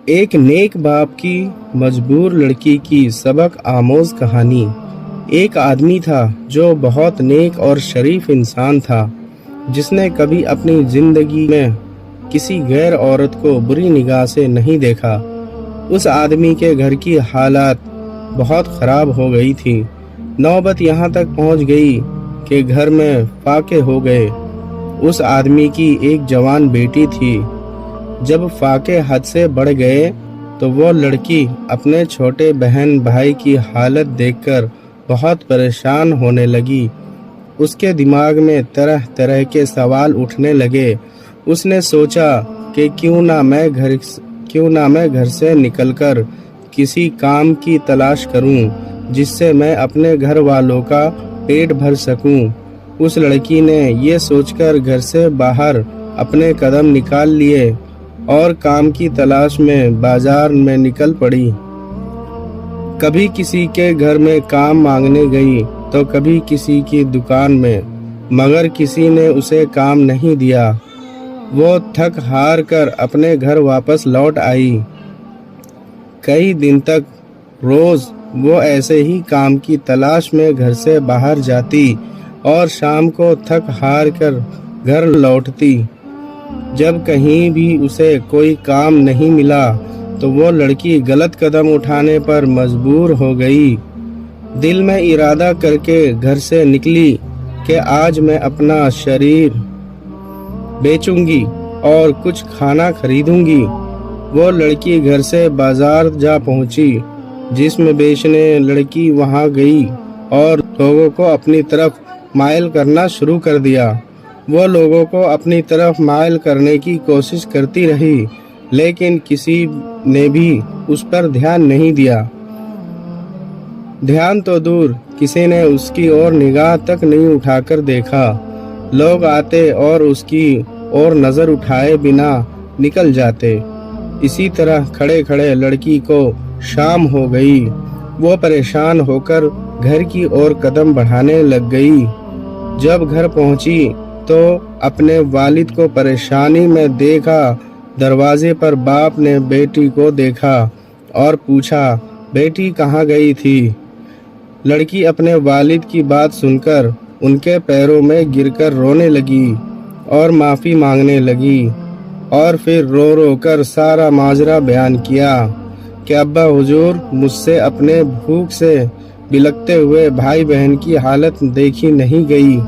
ایک نیک باپ کی مجبور لڑکی کی سبق آموز کہانی۔ ایک آدمی تھا جو بہت نیک اور شریف انسان تھا، جس نے کبھی اپنی زندگی میں کسی غیر عورت کو بری نگاہ سے نہیں دیکھا۔ اس آدمی کے گھر کی حالات بہت خراب ہو گئی تھی۔ نوبت یہاں تک پہنچ گئی کہ گھر میں فاقے ہو گئے۔ اس آدمی کی ایک جوان بیٹی تھی۔ جب فاقے حد سے بڑھ گئے تو وہ لڑکی اپنے چھوٹے بہن بھائی کی حالت دیکھ کر بہت پریشان ہونے لگی۔ اس کے دماغ میں طرح طرح کے سوال اٹھنے لگے۔ اس نے سوچا کہ کیوں نہ میں گھر سے نکل کر کسی کام کی تلاش کروں جس سے میں اپنے گھر والوں کا پیٹ بھر سکوں۔ اس لڑکی نے یہ سوچ کر گھر سے باہر اپنے قدم نکال لیے اور کام کی تلاش میں بازار میں نکل پڑی۔ کبھی کسی کے گھر میں کام مانگنے گئی تو کبھی کسی کی دکان میں، مگر کسی نے اسے کام نہیں دیا۔ وہ تھک ہار کر اپنے گھر واپس لوٹ آئی۔ کئی دن تک روز وہ ایسے ہی کام کی تلاش میں گھر سے باہر جاتی اور شام کو تھک ہار کر گھر لوٹتی۔ جب کہیں بھی اسے کوئی کام نہیں ملا تو وہ لڑکی غلط قدم اٹھانے پر مجبور ہو گئی۔ دل میں ارادہ کر کے گھر سے نکلی کہ آج میں اپنا شریر بیچوں گی اور کچھ کھانا خریدوں گی۔ وہ لڑکی گھر سے بازار جا پہنچی۔ جسم بیچنے لڑکی وہاں گئی اور لوگوں کو اپنی طرف مائل کرنا شروع کر دیا۔ وہ لوگوں کو اپنی طرف مائل کرنے کی کوشش کرتی رہی، لیکن کسی نے بھی اس پر دھیان نہیں دیا۔ دھیان تو دور، کسی نے اس کی اور نگاہ تک نہیں اٹھا کر دیکھا۔ لوگ آتے اور اس کی اور نظر اٹھائے بنا نکل جاتے۔ اسی طرح کھڑے کھڑے لڑکی کو شام ہو گئی۔ وہ پریشان ہو کر گھر کی اور قدم بڑھانے لگ گئی۔ جب گھر پہنچی تو اپنے والد کو پریشانی میں دیکھا۔ دروازے پر باپ نے بیٹی کو دیکھا اور پوچھا، بیٹی کہاں گئی تھی؟ لڑکی اپنے والد کی بات سن کر ان کے پیروں میں گر کر رونے لگی اور معافی مانگنے لگی، اور پھر رو رو کر سارا ماجرا بیان کیا کہ ابا حضور، مجھ سے اپنے بھوک سے بلکتے ہوئے بھائی بہن کی حالت دیکھی نہیں گئی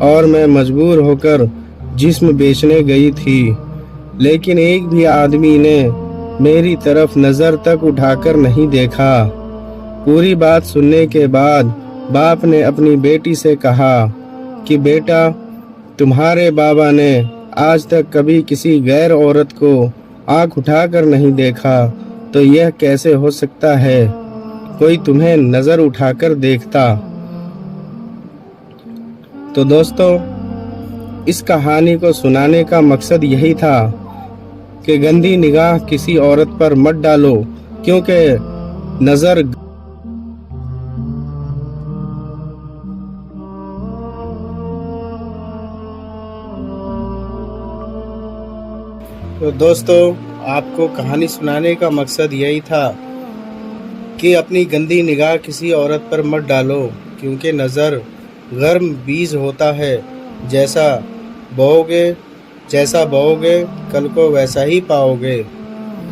اور میں مجبور ہو کر جسم بیچنے گئی تھی، لیکن ایک بھی آدمی نے میری طرف نظر تک اٹھا کر نہیں دیکھا۔ پوری بات سننے کے بعد باپ نے اپنی بیٹی سے کہا کہ بیٹا، تمہارے بابا نے آج تک کبھی کسی غیر عورت کو آنکھ اٹھا کر نہیں دیکھا، تو یہ کیسے ہو سکتا ہے کوئی تمہیں نظر اٹھا کر دیکھتا؟ تو دوستو، اس کہانی کو سنانے کا مقصد یہی تھا کہ گندی نگاہ کسی عورت پر مت ڈالو، کیونکہ نظر تو دوستو، آپ کو کہانی سنانے کا مقصد یہی تھا کہ اپنی گندی نگاہ کسی عورت پر مت ڈالو، کیونکہ نظر گرم بیج ہوتا ہے، جیسا بوؤ گے کل کو ویسا ہی پاؤ گے۔